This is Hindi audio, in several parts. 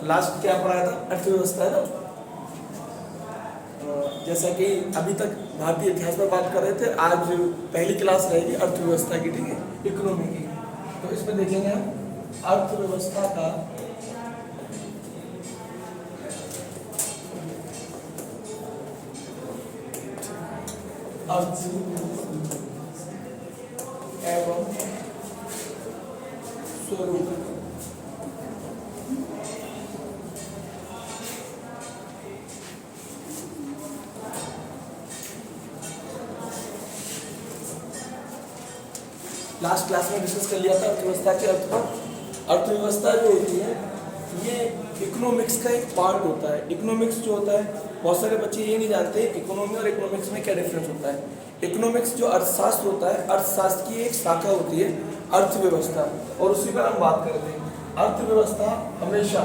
लास्ट क्या पढ़ाया था? अर्थव्यवस्था है ना। जैसा कि अभी तक भारतीय इतिहास पर बात कर रहे थे, आज पहली क्लास रहेगी अर्थव्यवस्था की, ठीक है, इकोनॉमी की। तो इसमें देखेंगे हम अर्थव्यवस्था का अर्थ एवं स्वरूप। लास्ट क्लास में डिस्कस कर लिया था अर्थव्यवस्था के अर्थ पर। अर्थव्यवस्था जो होती है ये इकोनॉमिक्स का एक पार्ट होता है। इकोनॉमिक्स जो होता है, बहुत सारे बच्चे ये नहीं जानते इकोनॉमी और इकोनॉमिक्स में क्या डिफरेंस होता है। इकोनॉमिक्स जो अर्थशास्त्र होता है, अर्थशास्त्र की एक शाखा होती है अर्थव्यवस्था, और उसी पर हम बात करते हैं। अर्थव्यवस्था हमेशा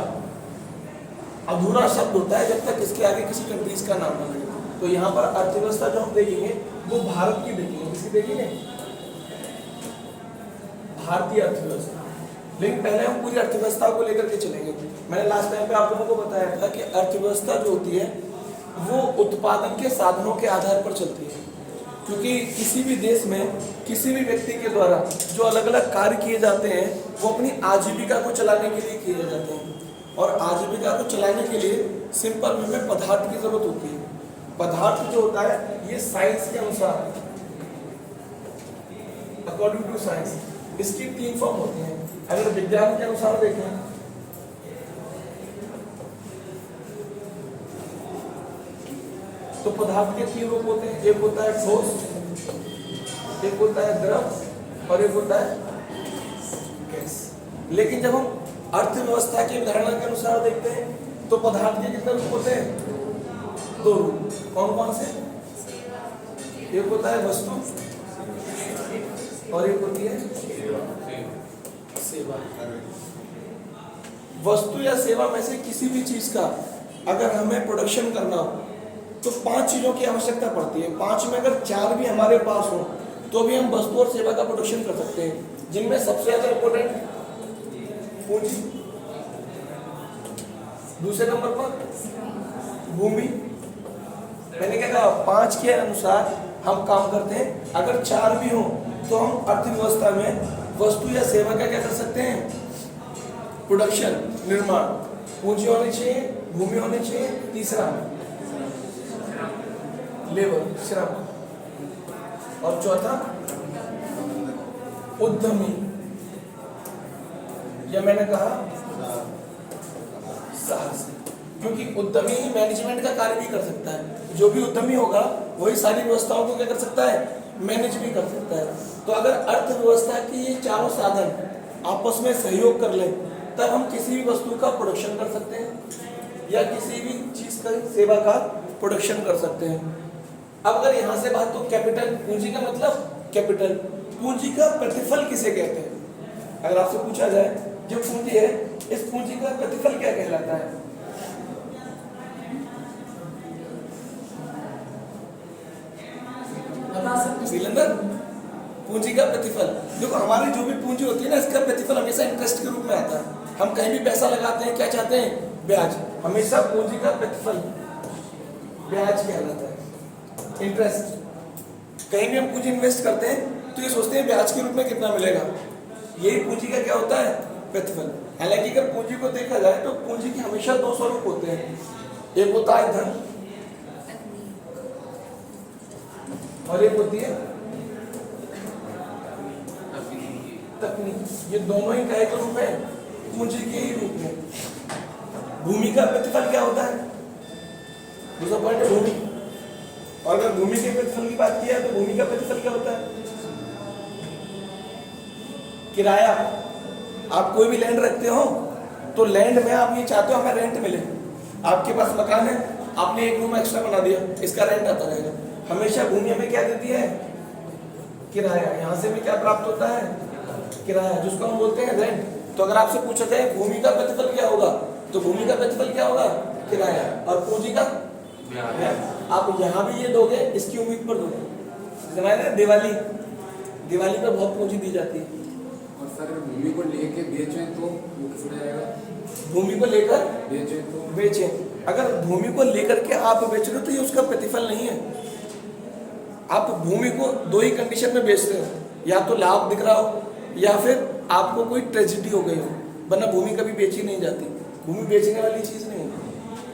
अधूरा शब्द होता है जब तक इसके आगे किसी कंट्रीज का नाम ना लगे। तो यहाँ पर अर्थव्यवस्था जो हम देखेंगे वो भारत की देखेंगे। किसकी देखेंगे? भारतीय अर्थव्यवस्था। लेकिन पहले हम पूरी अर्थव्यवस्था को लेकर के चलेंगे। मैंने लास्ट टाइम पे आप लोगों को बताया था कि अर्थव्यवस्था जो होती है वो उत्पादन के साधनों के आधार पर चलती है, क्योंकि किसी भी देश में किसी भी व्यक्ति के द्वारा जो अलग अलग कार्य किए जाते हैं वो अपनी आजीविका को चलाने के लिए किए जाते हैं, और आजीविका को चलाने के लिए सिंपल में पदार्थ की जरूरत होती है। पदार्थ जो होता है ये साइंस के अनुसार, अकॉर्डिंग टू साइंस, इसकी 3 फॉर्म होती हैं। अगर विज्ञान के अनुसार देखें तो पदार्थ के 3 रूप होते हैं। एक होता है ठोस, एक होता है द्रव, और एक होता है गैस। लेकिन जब हम अर्थव्यवस्था की अवधारणा के अनुसार देखते हैं तो पदार्थ के कितने रूप होते हैं? 2 रूप। कौन कौन से? एक होता है वस्तु और एक होती है सेवा। वस्तु या सेवा में से किसी भी चीज का अगर हमें प्रोडक्शन करना हो तो 5 चीजों की आवश्यकता पड़ती है। 5 में अगर 4 भी हमारे पास हो तो भी हम वस्तु और सेवा का प्रोडक्शन कर सकते हैं, जिनमें सबसे ज्यादा इंपॉर्टेंट पूंजी, दूसरे नंबर पर भूमि। मैंने क्या कहा? 5 के अनुसार हम काम करते हैं। अगर 4 भी हो तो हम अर्थव्यवस्था में वस्तु या सेवा का क्या कर सकते हैं? प्रोडक्शन, निर्माण। पूंजी होनी चाहिए, भूमि होनी चाहिए, तीसरा लेबर, श्रम, और चौथा उद्यमी, या मैंने कहा साहसी, क्योंकि उद्यमी ही मैनेजमेंट का कार्य भी कर सकता है। जो भी उद्यमी होगा वही सारी व्यवस्थाओं को क्या कर सकता है? मैनेज भी कर सकता है। तो अगर अर्थव्यवस्था की ये चारों साधन आपस में सहयोग कर लें तब हम किसी भी वस्तु का प्रोडक्शन कर सकते हैं या किसी भी चीज का, सेवा का प्रोडक्शन कर सकते हैं। अब अगर यहाँ से बात, तो कैपिटल, पूंजी का मतलब कैपिटल, पूंजी का प्रतिफल किसे कहते हैं? अगर आपसे पूछा जाए जो पूंजी है, इस पूंजी का प्रतिफल क्या कहलाता है? पूंजी का प्रतिफल। देखो हमारी जो भी पूंजी होती है ना, इसका प्रतिफल हमेशा इंटरेस्ट के रूप में आता है। हम कहीं भी पैसा लगाते हैं, क्या चाहते हैं? ब्याज। हमेशा पूंजी का प्रतिफल ब्याज कहलाता है, इंटरेस्ट। कहीं भी हम पूंजी इन्वेस्ट करते हैं तो ये सोचते हैं ब्याज के रूप में कितना मिलेगा। यही पूंजी का क्या होता है? प्रतिफल। हालांकि अगर पूंजी को देखा जाए तो पूंजी के हमेशा 2 स्वरूप होते हैं। एक होता है धन और एक होती है तकनीक। ये दोनों ही क्या के रूप है? पूंजी के ही रूप में। भूमि का प्रतिफल क्या होता है? दूसरा पॉइंट है भूमि। और अगर भूमि के प्रतिफल की बात किया तो भूमि का प्रतिफल क्या होता है? किराया। आप कोई भी लैंड रखते हो तो लैंड में आप ये चाहते हो हमें रेंट मिले। आपके पास मकान है, आपने 1 रूम एक्स्ट्रा बना दिया, इसका रेंट आता रहेगा। हमेशा भूमि हमें क्या देती है? किराया। यहाँ से भी क्या प्राप्त होता है? किराया, जिसको हम बोलते हैं रेंट। तो अगर आपसे पूछा जाए भूमि का प्रतिफल क्या होगा, तो भूमि का प्रतिफल क्या होगा? किराया। और पूंजी का आप यहाँ भी ये दोगे, इसकी उम्मीद पर दोगे। दिवाली, दिवाली पर बहुत पूंजी दी जाती है। सर भूमि को लेके बेचें तो वो किस में आएगा? भूमि को लेकर बेचें तो बेचें, अगर भूमि को लेकर के आप बेच रहे हो तो ये उसका प्रतिफल नहीं है। आप भूमि को दो ही कंडीशन में बेचते हो, या तो लाभ दिख रहा हो या फिर आपको कोई ट्रेजिडी हो गई हो, वरना भूमि कभी बेची नहीं जाती। भूमि बेचने वाली चीज़ नहीं है।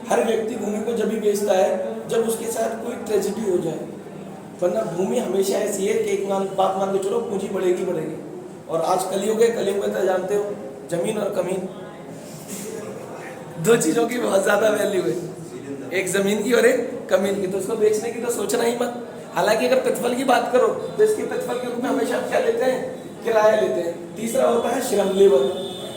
हर व्यक्ति भूमि को जब भी बेचता है जब उसके साथ कोई ट्रेजिडी हो जाए, वरना भूमि हमेशा ऐसी है कि एक बात मान के चलो, पूंजी बढ़ेगी बढ़ेगी। और आज कलयुग है, कलयुग में तो जानते हो जमीन और कमीन दो चीज़ों की बहुत ज़्यादा वैल्यू है, एक ज़मीन की और एक कमीन की। तो उसको बेचने की तो सोचना ही मत। हालांकि अगर प्रतिफल की बात करो तो इसके प्रतिफल के रूप में हमेशा आप क्या लेते हैं? किराया लेते हैं। तीसरा होता है श्रम, लेबर।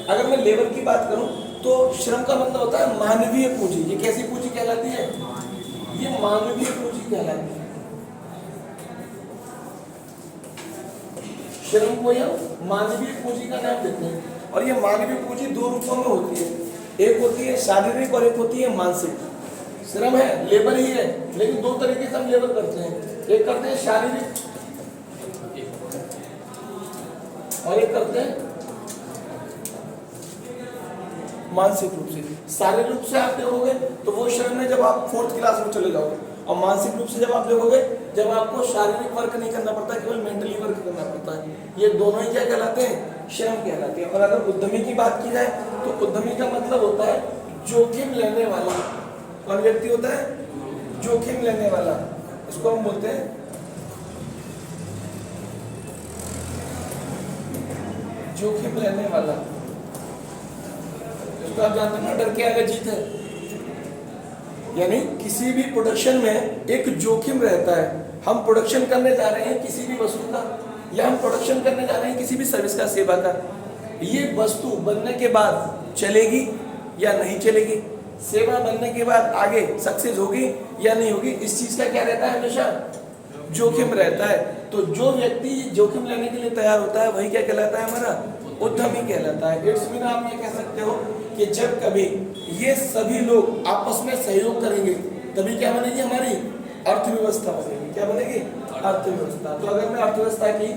अगर मैं लेबर की बात करूं तो श्रम का मतलब होता है मानवीय पूंजी। ये कैसी पूंजी कहलाती है? ये मानवीय पूंजी कहलाती है। श्रम को या मानवीय पूंजी का नाम देते हैं। और ये मानवीय पूंजी दो रूपों में होती है, एक होती है शारीरिक और एक होती है मानसिक। श्रम है, लेबर ही है, लेकिन दो तरीके से हम लेबर करते हैं। एक करते हैं शारीरिक और एक करते हैं मानसिक रूप से। शारीरिक रूप से आप देखोगे तो वो श्रम में जब आप 4th क्लास में चले जाओगे, और मानसिक रूप से जब आप देखोगे जब आपको शारीरिक वर्क नहीं करना पड़ता, केवल मेंटली वर्क करना पड़ता है। ये दोनों ही क्या कहलाते हैं? श्रम कहलाते हैं। और अगर उद्यमी की बात की जाए तो उद्यमी का मतलब होता है जोखिम लेने वाला। कौन व्यक्ति होता है? जोखिम लेने वाला। इसको हम बोलते हैं जोखिम लेने वाला। इसको आप जानते हैं, डर के आगे जीत है। यानी किसी भी प्रोडक्शन में एक जोखिम रहता है। हम प्रोडक्शन करने जा रहे हैं किसी भी वस्तु का, या हम प्रोडक्शन करने जा रहे हैं किसी भी सर्विस का, सेवा का। ये वस्तु बनने के बाद चलेगी या नहीं चलेगी, सेवा बनने के बाद आगे सक्सेस होगी या नहीं होगी, इस चीज का क्या रहता है? हमेशा जोखिम रहता है। तो जो व्यक्ति जोखिम लेने के लिए तैयार होता है वही क्या कहलाता है? हमारा उद्यमी कहलाता है। इट्स मीन आप ये कह सकते हो कि जब कभी ये सभी लोग आपस में सहयोग करेंगे तभी क्या बनेगी? हमारी अर्थव्यवस्था बनेगी। क्या बनेगी? अर्थव्यवस्था। तो अगर मैं अर्थव्यवस्था की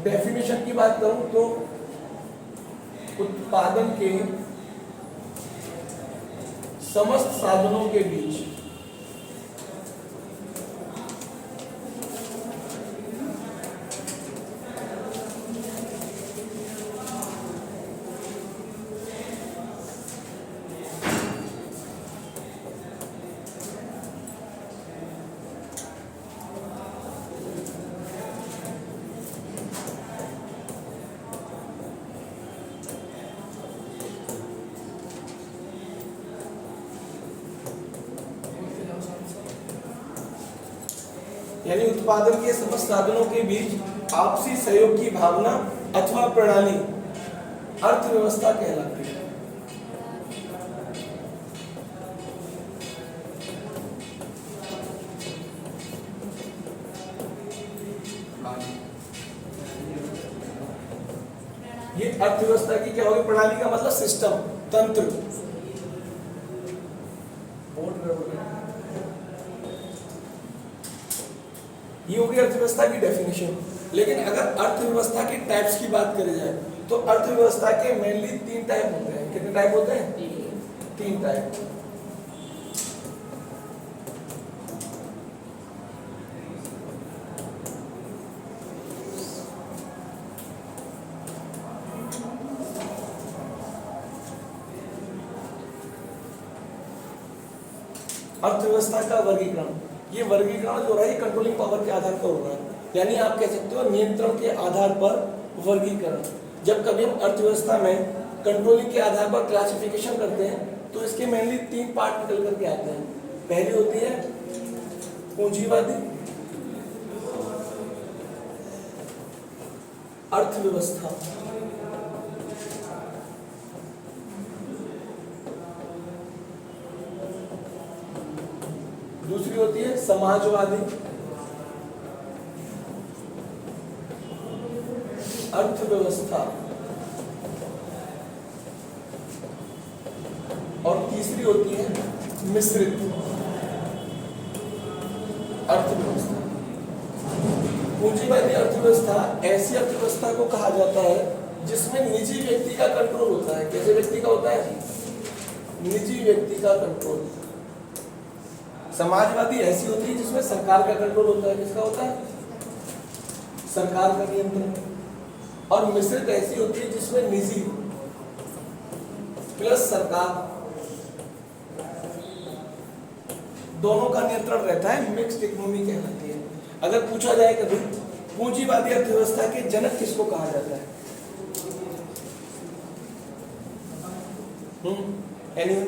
डेफिनेशन की बात करूं तो उत्पादन के समस्त साधनों के बीच यानी उत्पादन के समस्त साधनों के बीच आपसी सहयोग की भावना अथवा प्रणाली अर्थव्यवस्था कहलाती है। ये अर्थव्यवस्था की क्या होगी? प्रणाली का मतलब सिस्टम, तंत्र। ये होगी अर्थव्यवस्था की डेफिनेशन। लेकिन अगर अर्थव्यवस्था के टाइप्स की बात करी जाए तो अर्थव्यवस्था के मेनली 3 टाइप होते हैं। कितने टाइप होते हैं? 3 टाइप। अर्थव्यवस्था का वर्गीकरण, ये वर्गीकरण जो रहा है कंट्रोलिंग पावर के आधार पर हो रहा है। यानी आप कह सकते हो नियंत्रण के आधार पर वर्गीकरण। जब कभी हम अर्थव्यवस्था में कंट्रोलिंग के आधार पर क्लासिफिकेशन करते हैं तो इसके मेनली 3 पार्ट निकल करके आते हैं। पहली होती है पूंजीवादी अर्थव्यवस्था, दूसरी होती है समाजवादी अर्थव्यवस्था, और तीसरी होती है मिश्रित अर्थव्यवस्था। पूंजीवादी अर्थव्यवस्था ऐसी अर्थव्यवस्था को कहा जाता है जिसमें निजी व्यक्ति का कंट्रोल होता है। कैसे व्यक्ति का होता है? निजी व्यक्ति का कंट्रोल। समाजवादी ऐसी होती है जिसमें सरकार का कंट्रोल होता है। किसका होता है? सरकार का नियंत्रण। और मिश्रित ऐसी होती है जिसमें निजी प्लस सरकार दोनों का नियंत्रण रहता है। मिक्स्ड इकोनॉमी कहलाती है। अगर पूछा जाए कभी पूंजीवादी अर्थव्यवस्था के जनक किसको कहा जाता है? एनीवन?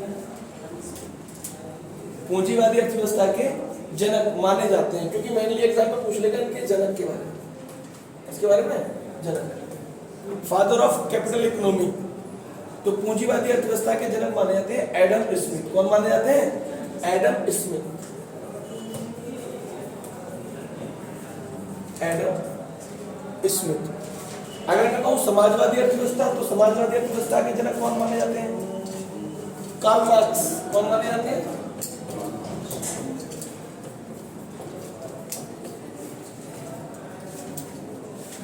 पूंजीवादी अर्थव्यवस्था के जनक माने जाते हैं, क्योंकि मैंने लिए एग्जाम्पल पूछ लेगा इनके जनक के बारे में। इसके बारे में जनक, फादर ऑफ कैपिटल इकोनॉमी। तो पूंजीवादी अर्थव्यवस्था के जनक माने जाते हैं एडम स्मिथ। कौन माने जाते हैं? Adam Smith. Adam Smith. अगर मैं कहूं समाजवादी अर्थव्यवस्था, तो समाजवादी अर्थव्यवस्था के जनक कौन माने जाते हैं? Karl Marx. कौन माने जाते हैं?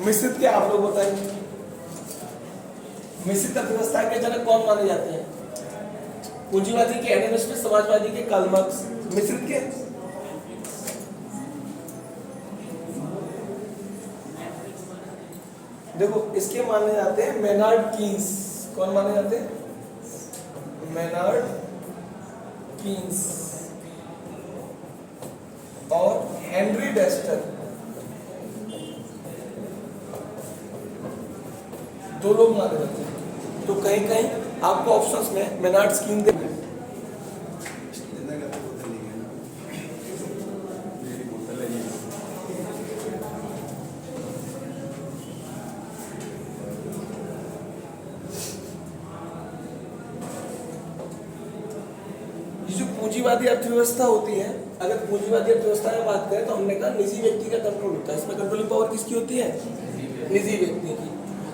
मिश्रित के आप लोग बताएंगे, मिश्रित अर्थव्यवस्था के जनक कौन माने जाते हैं? पूंजीवादी के एडम स्मिथ, समाजवादी के कार्ल मार्क्स, मिश्रित के देखो इसके माने जाते हैं मेनार्ड कीन्स। कौन माने जाते हैं? मेनार्ड कीन्स और हेनरी डेस्टर। दो लोग माने जाते हैं। तो कहीं कहीं आपको ऑप्शंस में मेनार्ड कीन्स दे। पूंजीवादी अर्थव्यवस्था होती है, अगर पूंजीवादी अर्थव्यवस्था में बात करें तो हमने कहा निजी व्यक्ति का कंट्रोल होता है। इसमें कंट्रोलिंग पावर किसकी होती है? निजी व्यक्ति की।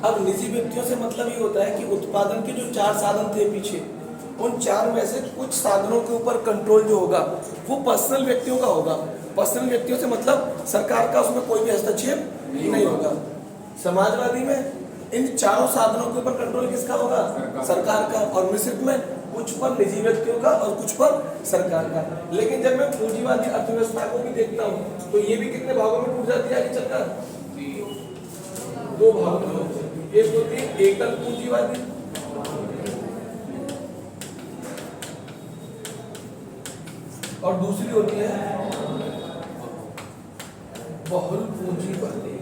अब निजी व्यक्तियों से मतलब ये होता है कि उत्पादन के जो 4 साधन थे पीछे, उन 4 में से कुछ साधनों के ऊपर कंट्रोल जो होगा वो पर्सनल व्यक्तियों का होगा। पर्सनल व्यक्तियों से मतलब सरकार का उसमें कोई भी हस्तक्षेप नहीं होगा। समाजवादी में इन 4 साधनों के ऊपर कंट्रोल किसका होगा? सरकार का। और मिश्रित में कुछ पर निजी व्यक्तियों का और कुछ पर सरकार का। लेकिन जब मैं पूंजीवादी अर्थव्यवस्था को भी देखता हूँ तो ये भी कितने भागों में टूट जाती है आगे चलकर? 2 भागों में। एक होती है एकल पूंजीवादी और दूसरी होती है बहुल पूंजीवादी।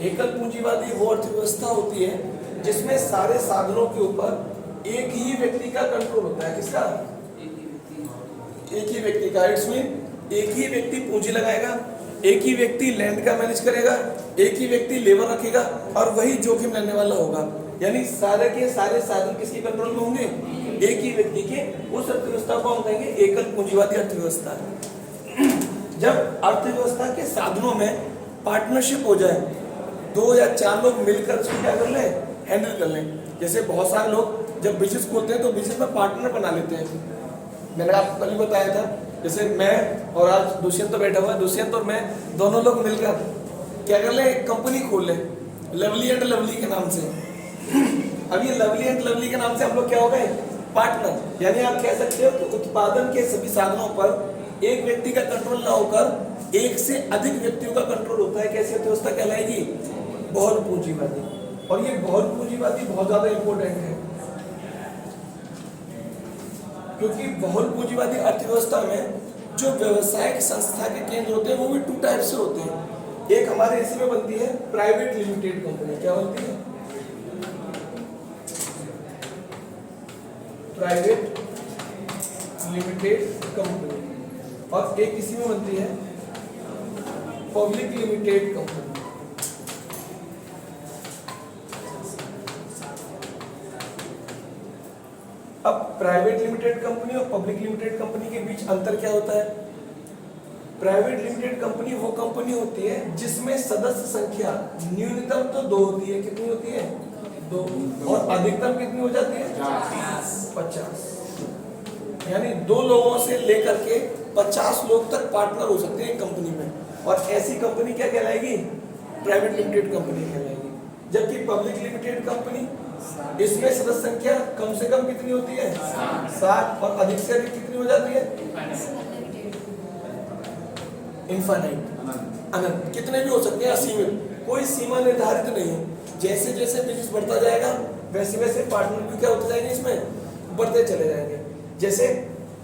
एकल पूंजीवादी वो अर्थव्यवस्था होती है जिसमें सारे साधनों के ऊपर एक ही व्यक्ति का कंट्रोल होता है। किसका? एक ही व्यक्ति का। इट्स मीन एक ही व्यक्ति पूंजी लगाएगा, एक ही व्यक्ति लैंड का मैनेज करेगा, एक ही व्यक्ति लेबर रखेगा और वही जोखिम लेने वाला होगा। यानी सारे के सारे साधन किसके कंट्रोल में होंगे? एक ही व्यक्ति के। उस अर्थव्यवस्था को हम कहेंगे एकल पूंजीवादी अर्थव्यवस्था। जब अर्थव्यवस्था के साधनों में पार्टनरशिप हो जाए, 2 या 4 लोग मिलकर उसको क्या कर ले? हैंडल कर लें। जैसे बहुत सारे लोग जब बिजनेस खोलते हैं तो बिजनेस में पार्टनर बना लेते हैं। मैंने आपको कल बताया था, जैसे मैं और आज दुष्यंत तो बैठा हुआ है, दुष्यंत और मैं दोनों लोग मिलकर क्या कर ले? एक कंपनी खोल ले, लवली एंड लवली के नाम से। अब ये लवली एंड लवली के नाम से हम लोग क्या हो गए? पार्टनर। यानी आप कह सकते हो कि उत्पादन के सभी साधनों पर एक व्यक्ति का कंट्रोल ना होकर एक से अधिक व्यक्तियों का कंट्रोल होता है। कैसी अर्थव्यवस्था कहलाएगी? बहुल पूंजीवादी। और ये बहुल पूंजीवादी बहुत ज्यादा इंपॉर्टेंट है, क्योंकि बहुल पूंजीवादी अर्थव्यवस्था में जो व्यवसायिक संस्था के केंद्र होते हैं वो भी 2 टाइप से होते हैं। एक हमारे इसी में बनती है प्राइवेट लिमिटेड कंपनी। क्या बनती है? Private limited company. और एक इसी में बनती है पब्लिक लिमिटेड कंपनी। अब प्राइवेट लिमिटेड कंपनी और पब्लिक लिमिटेड कंपनी के बीच अंतर क्या होता है? प्राइवेट लिमिटेड कंपनी वो कंपनी होती है जिसमें सदस्य संख्या न्यूनतम तो 2 होती है। कितनी होती है? 2। और अधिकतम कितनी हो जाती है? 50। यानी 2 लोगों से लेकर के 50 लोग तक पार्टनर हो सकते हैं एक कंपनी में। और ऐसी कंपनी क्या कहलाएगी? प्राइवेट लिमिटेड कंपनी कहलाएगी। जबकि पब्लिक लिमिटेड कंपनी, इसमें सदस्य संख्या कम से कम कितनी होती है? 7, और अधिक से अधिक कितनी हो जाती है? इनफाइनाइट, अनंत, कितने भी हो सकते हैं, असीमित, कोई सीमा निर्धारित नहीं है। जैसे जैसे बिजनेस बढ़ता जाएगा वैसे वैसे पार्टनर भी क्या होते जाएंगे, इसमें बढ़ते चले जाएंगे। जैसे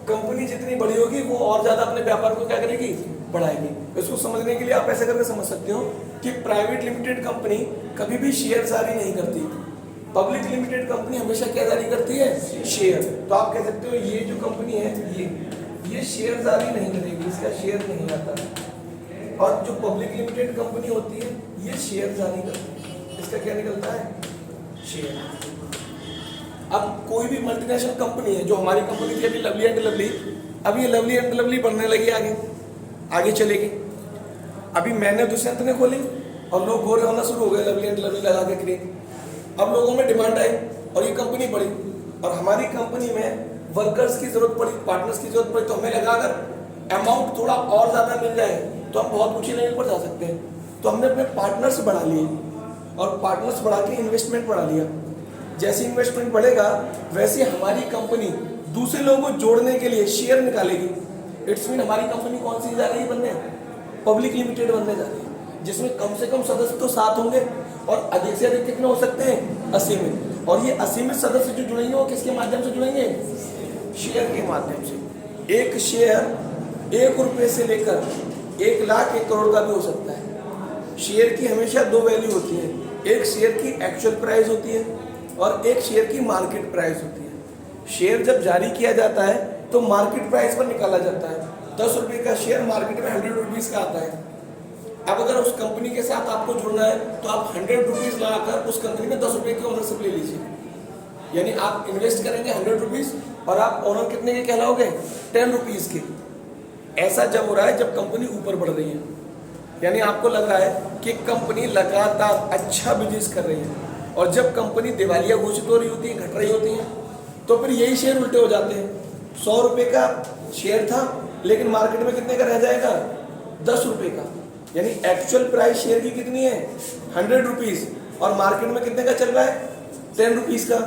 कंपनी जितनी बड़ी होगी वो और ज्यादा अपने व्यापार को क्या करेगी? बढ़ाएगी। इसको समझने के लिए आप ऐसे करके समझ सकते हो कि प्राइवेट लिमिटेड कंपनी कभी भी शेयर जारी नहीं करती, पब्लिक लिमिटेड कंपनी हमेशा क्या जारी करती है? शेयर। तो आप कह सकते हो ये जो कंपनी है ये शेयर जारी नहीं करेगी, इसका शेयर नहीं आता। और जो पब्लिक लिमिटेड कंपनी होती है ये शेयर जारी करती है, इसका क्या निकलता है? शेयर। अब कोई भी मल्टीनेशनल कंपनी है, जो हमारी कंपनी थी अभी लवली एंड लवली, अब ये लवली एंड लवली बढ़ने लगी, आगे चलेगी। अभी मैंने दुष्यंत ने खोली और लोग गोरे होना शुरू हो गए लवली एंड लवली लगा के खरीद। अब लोगों में डिमांड आई और ये कंपनी बढ़ी, और हमारी कंपनी में वर्कर्स की जरूरत पड़ी, पार्टनर्स की जरूरत पड़ी, तो हमें लगा अगर अमाउंट थोड़ा और ज्यादा मिल जाए तो हम बहुत ऊंची लेवल पर जा सकते हैं। तो हमने अपने पार्टनर्स बढ़ा लिए, और पार्टनर्स बढ़ा के इन्वेस्टमेंट बढ़ा लिया। जैसे इन्वेस्टमेंट बढ़ेगा वैसे हमारी कंपनी दूसरे लोगों को जोड़ने के लिए शेयर निकालेगी। इट्स मीन हमारी कंपनी कौन सी जा रही है बनने? पब्लिक लिमिटेड बनने जा रही है, जिसमें कम से कम सदस्य तो 7 होंगे और अधिक से अधिक कितने हो सकते हैं? असीमित। और ये असीमित सदस्य जो जुड़ेंगे वो किसके माध्यम से जुड़ेंगे? शेयर के माध्यम से। एक शेयर 1 रुपये से लेकर 1 लाख 1 करोड़ का भी हो सकता है। शेयर की हमेशा 2 वैल्यू होती है, एक शेयर की एक्चुअल प्राइस होती है और एक शेयर की मार्केट प्राइस होती है। शेयर जब जारी किया जाता है तो मार्केट प्राइस पर निकाला जाता है। 10 रुपये का शेयर मार्केट में 100 रुपीज़ का आता है। अब अगर उस कंपनी के साथ आपको जुड़ना है तो आप 100 रुपीज़ लगाकर उस कंपनी में 10 रुपये की ओनरशिप ले लीजिए। यानी आप इन्वेस्ट करेंगे 100 रुपीज़ और आप ओनर कितने के कहलाओगे? 10 रुपीज़ के। ऐसा जब हो रहा है जब कंपनी ऊपर बढ़ रही है, यानी आपको लग रहा है कि कंपनी लगातार अच्छा बिजनेस कर रही है, और जब कंपनी दिवालिया घोषित हो रही होती है, घट रही होती है, तो फिर यही शेयर उल्टे हो जाते हैं। 100 रुपये का शेयर था लेकिन मार्केट में कितने का रह जाएगा? 10 रुपये का। यानी एक्चुअल प्राइस शेयर की कितनी है? 100 रुपीज़, और मार्केट में कितने का चल रहा है? 10 रुपीज़ का।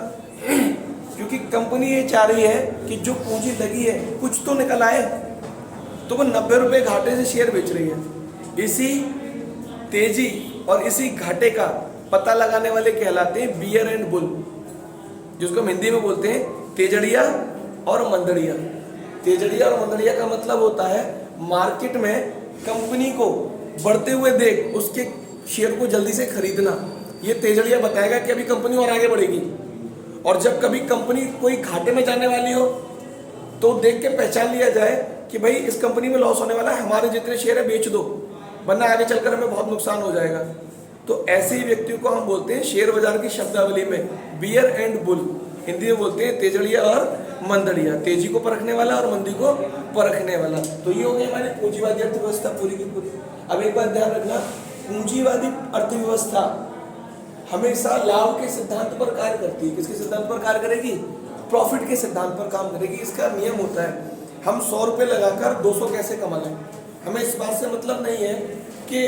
क्योंकि कंपनी ये चाह रही है कि जो पूंजी लगी है कुछ तो निकल आए, तो वो 90 रुपये घाटे से शेयर बेच रही है। इसी तेजी और इसी घाटे का पता लगाने वाले कहलाते हैं बियर एंड बुल, जिसको हम हिंदी में बोलते हैं तेजड़िया और मंदड़िया। तेजड़िया और मंदड़िया का मतलब होता है मार्केट में कंपनी को बढ़ते हुए देख उसके शेयर को जल्दी से खरीदना। ये तेजड़िया बताएगा कि अभी कंपनी और आगे बढ़ेगी, और जब कभी कंपनी कोई घाटे में जाने वाली हो तो देख के पहचान लिया जाए कि भाई इस कंपनी में लॉस होने वाला है, हमारे जितने शेयर है बेच दो, वरना आगे चलकर हमें बहुत नुकसान हो जाएगा। तो ऐसे ही व्यक्तियों को हम बोलते हैं शेयर बाजार की शब्दावली में बियर एंड बुल, हिंदी में बोलते हैं तेजड़िया और मंदड़िया, तेजी को परखने वाला और मंदी को परखने वाला। तो ये हो गई हमारी पूंजीवादी अर्थव्यवस्था पूरी की पूरी। अब एक बात ध्यान रखना, पूंजीवादी अर्थव्यवस्था हमेशा लाभ के सिद्धांत पर कार्य करती है। किसके सिद्धांत पर कार्य करेगी? प्रॉफिट के सिद्धांत पर काम करेगी। इसका नियम होता है हम 100 रुपये लगाकर 200 कैसे कमा लें। हमें इस बात से मतलब नहीं है कि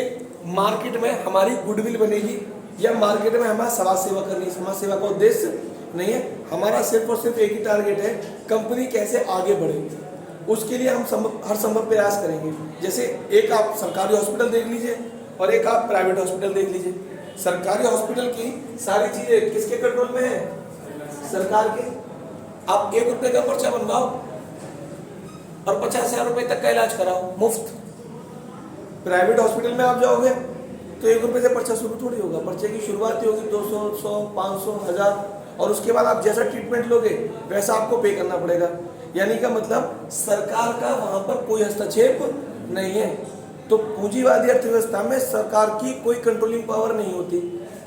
मार्केट में हमारी गुडविल बनेगी या मार्केट में हमारा समाज सेवा करनी है। समाज सेवा का उद्देश्य नहीं है, हमारा सिर्फ और सिर्फ एक ही टारगेट है, कंपनी कैसे आगे बढ़े, उसके लिए हम हर संभव प्रयास करेंगे। जैसे एक आप सरकारी हॉस्पिटल देख लीजिए और एक आप प्राइवेट हॉस्पिटल देख लीजिए। सरकारी हॉस्पिटल की सारी चीजें किसके कंट्रोल में है? सरकार के। आप 1 रुपये का पर्चा बनवाओ और 50,000 रुपये तक का इलाज कराओ मुफ्त। प्राइवेट हॉस्पिटल में आप जाओगे तो 1 रुपये से पर्चा शुरू थोड़ी होगा, पर्चे की शुरुआत होगी 200, 100, 500, 1000, और उसके बाद आप जैसा ट्रीटमेंट लोगे वैसा आपको पे करना पड़ेगा। यानी का मतलब सरकार का वहां पर कोई हस्तक्षेप नहीं है। तो पूंजीवादी अर्थव्यवस्था में सरकार की कोई कंट्रोलिंग पावर नहीं होती,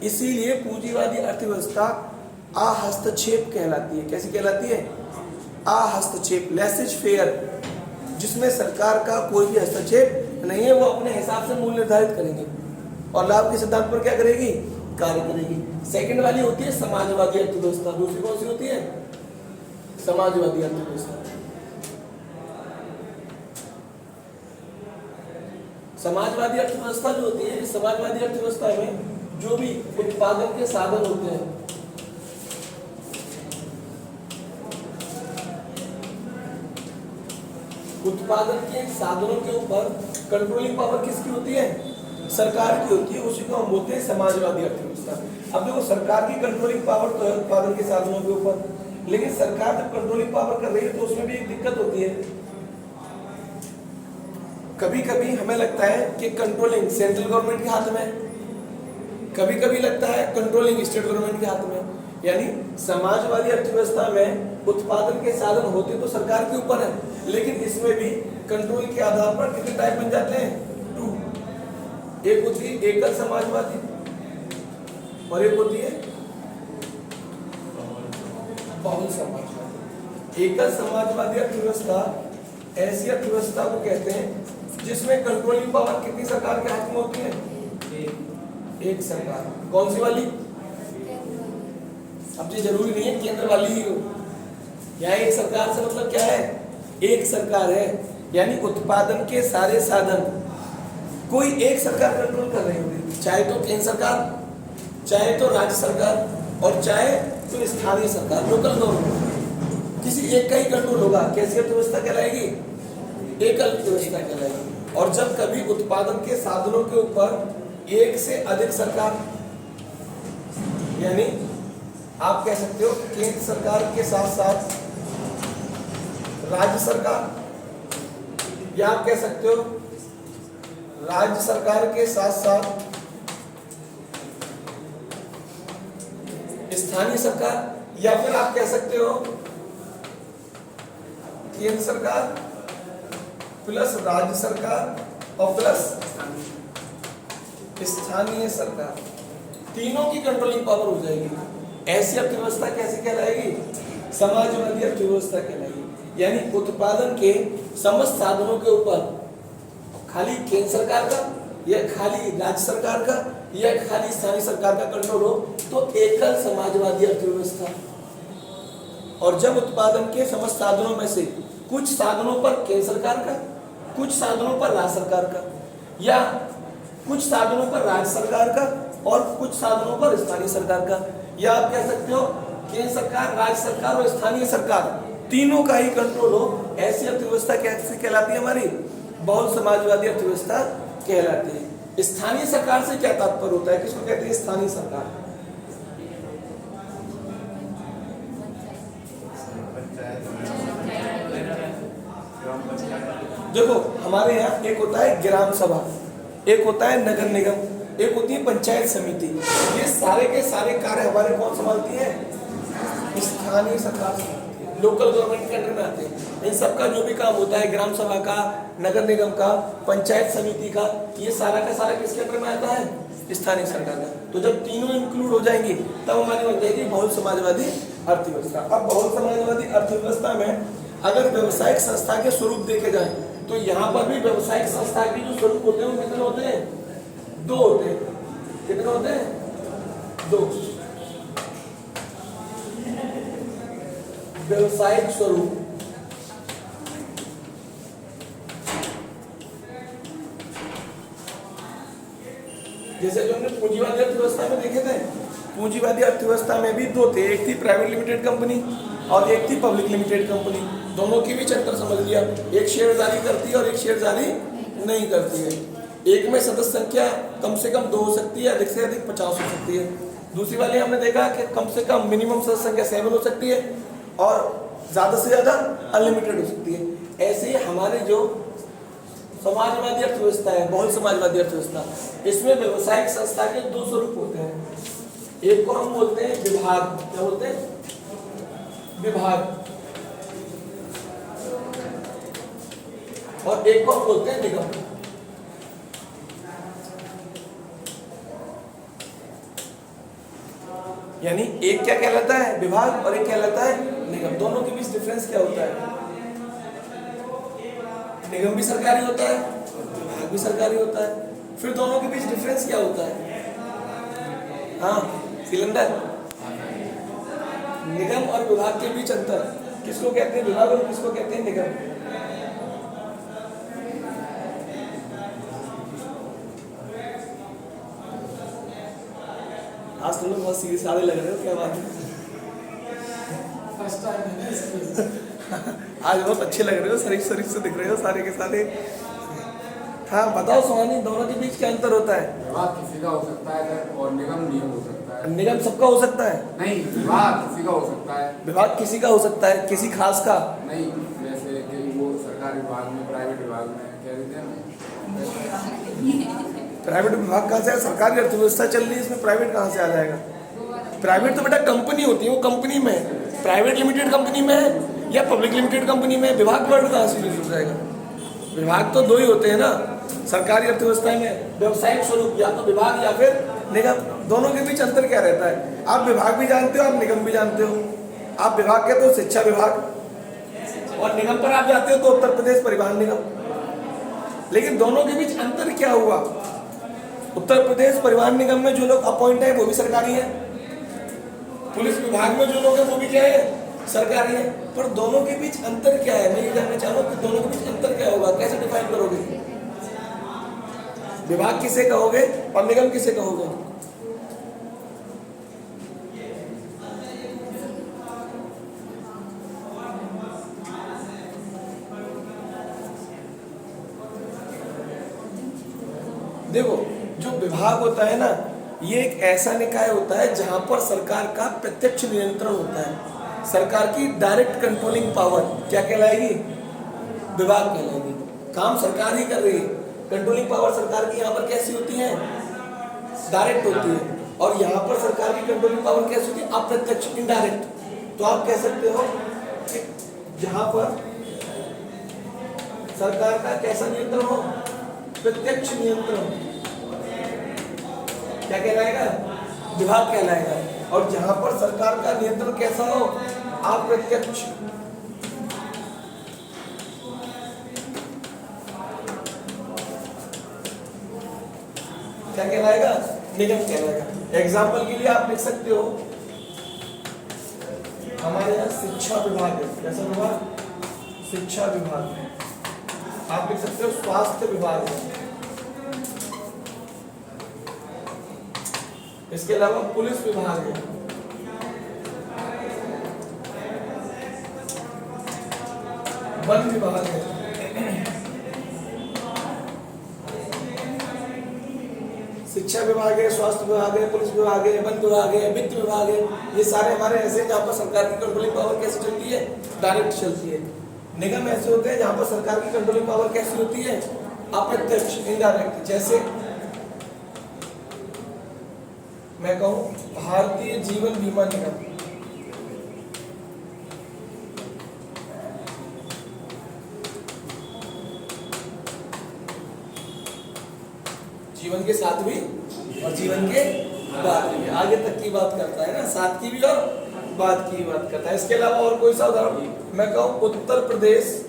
इसीलिए पूंजीवादी अर्थव्यवस्था आहस्तक्षेप कहलाती है। कैसी कहलाती है? आहस्तक्षेप, लेसेज फेयर, जिसमें सरकार का कोई भी हस्तक्षेप नहीं है। वो अपने हिसाब से मूल्य निर्धारित करेंगे और लाभ के सिद्धांत पर क्या करेगी? कार्य करेगी। सेकंड वाली होती है समाजवादी अर्थव्यवस्था। दूसरी कौन सी होती है? समाजवादी अर्थव्यवस्था। समाजवादी अर्थव्यवस्था जो होती है, इस समाजवादी अर्थव्यवस्था में जो भी उत्पादन के साधन होते हैं, उत्पादन के साधनों के ऊपर कंट्रोलिंग पावर किसकी होती है? सरकार की होती है। उसी को हम बोलते हैं समाजवादी अर्थव्यवस्था। अब देखो, सरकार की कंट्रोलिंग पावर तो है उत्पादन के साधनों के ऊपर, लेकिन सरकार जब कंट्रोलिंग पावर कर रही है तो उसमें भी एक दिक्कत होती है। कभी कभी हमें लगता है कि कंट्रोलिंग सेंट्रल गवर्नमेंट के हाथ में है, कभी कभी लगता है कंट्रोलिंग स्टेट गवर्नमेंट के हाथ में। यानी समाजवादी अर्थव्यवस्था में उत्पादन के साधन होते तो सरकार के ऊपर है, लेकिन इसमें भी कंट्रोल के आधार पर कितने टाइप बन जाते हैं? 2। एक होती है एकल समाजवादी और एक होती है बहुल समाजवादी। एकल समाजवादी अर्थव्यवस्था ऐसी अर्थव्यवस्था को कहते हैं जिसमें कंट्रोलिंग पावर कितनी सरकार के हाथ में होती है? एक सरकार। कौन सी वाली? अब ये जरूरी नहीं है केंद्र वाली ही हो। यहाँ एक सरकार से मतलब क्या है? एक सरकार है, यानी उत्पादन के सारे साधन कोई एक सरकार कंट्रोल कर रही होगी, चाहे तो केंद्र सरकार, चाहे तो राज्य सरकार और चाहे तो स्थानीय सरकार, लोकल गवर्नमेंट। किसी एक का ही कंट्रोल होगा। कैसी अर्थव्यवस्था कहलाएगी? एकल अर्थव्यवस्था कहलाएगी। और जब कभी उत्पादन के साधनों के ऊपर एक से अधिक सरकार, यानी आप कह सकते हो केंद्र सरकार के साथ साथ राज्य सरकार, या आप कह सकते हो राज्य सरकार के साथ साथ स्थानीय सरकार, या फिर आप कह सकते हो केंद्र सरकार प्लस राज्य सरकार और प्लस स्थानीय सरकार, तीनों की कंट्रोलिंग पावर हो जाएगी। ऐसी अर्थव्यवस्था कैसे कहलाएगी? समाजवादी अर्थव्यवस्था कहलाएगी। यानी उत्पादन के समस्त साधनों के ऊपर खाली केंद्र सरकार का या खाली राज्य सरकार का या खाली स्थानीय सरकार का कंट्रोल हो तो एकल समाजवादी अर्थव्यवस्था। और जब उत्पादन के समस्त साधनों में से कुछ साधनों पर केंद्र सरकार का, कुछ साधनों पर राज्य सरकार का, या कुछ साधनों पर राज्य सरकार का और कुछ साधनों पर स्थानीय सरकार का, या आप कह सकते हो केंद्र सरकार, राज्य सरकार और स्थानीय सरकार तीनों का ही कंट्रोल हो, ऐसी अर्थव्यवस्था कैसे कहलाती है? हमारी बहुल समाजवादी अर्थव्यवस्था कहलाती है। स्थानीय सरकार से क्या तात्पर्य होता है? किसको कहते हैं स्थानीय सरकार? देखो, हमारे यहाँ एक होता है ग्राम सभा, एक होता है नगर निगम, एक होती है पंचायत समिति। ये सारे के सारे कार्य हमारे कौन संभालती है? स्थानीय सरकार, लोकल गवर्नमेंट के अंडर में आते हैं। इन सबका जो भी काम होता है, ग्राम सभा का, नगर निगम का, पंचायत समिति का, ये सारा का सारा किसके अंडर में आता है? स्थानीय सरकार का। तो जब तीनों इंक्लूड हो जाएंगी तब हमारी बन जाएगी बहुल समाजवादी अर्थव्यवस्था। अब बहुल समाजवादी अर्थव्यवस्था में अगर व्यवसायिक संस्था के स्वरूप देखे जाए तो यहाँ पर भी व्यवसायिक संस्था के जो स्वरूप होते हैं वो कितने होते हैं? 2 होते हैं। कितने होते हैं? 2। व्यवसायिक स्वरूप, जैसे जो हमने पूंजीवादी अर्थव्यवस्था में देखे थे, पूंजीवादी अर्थव्यवस्था में भी 2 थे, एक थी प्राइवेट लिमिटेड कंपनी और एक थी पब्लिक लिमिटेड कंपनी। दोनों की भी अंतर समझ लिया, एक शेयर जारी करती है और एक शेयर जारी नहीं करती है। एक में सदस्य संख्या कम से कम 2 हो सकती है, अधिक से अधिक 50 हो सकती है। दूसरी वाली हमने देखा कि कम से कम मिनिमम सदस्य संख्या 7 हो सकती है और ज्यादा से ज्यादा अनलिमिटेड हो सकती है। ऐसे ही हमारे जो समाजवादी अर्थव्यवस्था है, बहुल समाजवादी अर्थव्यवस्था, इसमें व्यवसायिक संस्था के 2 स्वरूप होते हैं। एक को हम बोलते हैं विभाग। क्या बोलते हैं? विभाग। और एक को हम बोलते हैं निगम। यानी एक क्या कहलाता है? विभाग, और एक कहलाता है निगम। दोनों के बीच डिफरेंस क्या होता है? निगम भी सरकारी होता है, विभाग भी सरकारी होता है। फिर दोनों के बीच डिफरेंस क्या होता है? हाँ, सिलेंडर। निगम और विभाग के बीच अंतर किसको कहते हैं? विभाग। और किसको कहते हैं? निगम। आज तुम लोग बहुत सीरियस सारे लग रहे हो, क्या बात है? फर्स्ट टाइम है ना इसलिए। आज बहुत अच्छे लग रहे हो, शरीफ शरीफ से दिख रहे हो सारे के सारे। हाँ बताओ सोहानी, दोनों के बीच क्या अंतर होता है? विभाग किसी का हो सकता है और निगम नहीं हो सकता है। निगम सबका हो सकता है? नहीं, विभाग किसी का हो सकता है। विभाग किसी का हो सकता है, किसी खास का नहीं, जैसे कि वो सरकारी विभाग में, प्राइवेट विभाग में कह देते हैं ना। प्राइवेट विभाग कहाँ से आया? सरकारी अर्थव्यवस्था चल रही है, इसमें प्राइवेट कहाँ से आ जाएगा? प्राइवेट तो बेटा कंपनी होती है, वो कंपनी में है। प्राइवेट लिमिटेड कंपनी में है या पब्लिक लिमिटेड कंपनी में, विभाग वर्ड कहाँ से यूज हो जाएगा? विभाग तो दो ही होते हैं ना सरकारी अर्थव्यवस्था में, व्यवसायिक स्वरूप, या तो विभाग या फिर निगम। दोनों के बीच अंतर क्या रहता है? आप विभाग भी जानते हो, आप निगम भी जानते हो। आप विभाग कहते हो शिक्षा विभाग, और निगम पर आप जाते हो तो उत्तर प्रदेश परिवहन निगम। लेकिन दोनों के बीच अंतर क्या हुआ? उत्तर प्रदेश परिवहन निगम में जो लोग अपॉइंट है वो भी सरकारी है, पुलिस विभाग में जो लोग हैं वो भी क्या है? सरकारी है। पर दोनों के बीच अंतर क्या है? मैं ये जानना चाह रहा हूँ कि दोनों के बीच अंतर क्या होगा, कैसे डिफाइन करोगे? विभाग किसे कहोगे और निगम किसे कहोगे? देखो, जो विभाग होता है ना, ये एक ऐसा निकाय होता है जहां पर सरकार का प्रत्यक्ष नियंत्रण होता है। सरकार की डायरेक्ट कंट्रोलिंग पावर क्या कहलाएगी? विभाग कहलाएगी। काम सरकार ही कर रही है, कंट्रोलिंग पावर सरकार की यहाँ पर कैसी होती है? डायरेक्ट होती है। और यहाँ पर सरकार की कंट्रोलिंग पावर कैसी होती है? अप्रत्यक्ष, इनडायरेक्ट। तो आप कह सकते हो कि जहां पर सरकार का कैसा नियंत्रण हो? प्रत्यक्ष नियंत्रण क्या कहलाएगा? विभाग कहलाएगा। और जहां पर सरकार का नियंत्रण कैसा हो? अप्रत्यक्ष। क्या कहलाएगा? निगम कहलाएगा। एग्जाम्पल के लिए आप लिख सकते हो, हमारे यहाँ शिक्षा विभाग है। कैसा विभाग? शिक्षा विभाग। आप लिख सकते हो स्वास्थ्य विभाग है। इसके अलावा पुलिस विभाग है। वन विभाग है। शिक्षा विभाग है, स्वास्थ्य विभाग है, पुलिस विभाग है, वन विभाग है, वित्त विभाग है। ये सारे हमारे ऐसे हैं जहाँ पर सरकार की कंट्रोलिंग पावर कैसे चलती है? डायरेक्ट चलती है। निगम ऐसे होते हैं जहाँ पर सरकार की कंट्रोलिंग पावर कैसी होती है? अप्रत्यक्ष, इनडायरेक्ट। जैसे मैं कहूँ भारतीय जीवन बीमा निगम, जीवन के साथ भी और जीवन के बाद भी, आगे तक की बात करता है ना, साथ की भी और बाद की बात करता है। इसके अलावा और कोई सा उदाहरण मैं कहूँ, उत्तर प्रदेश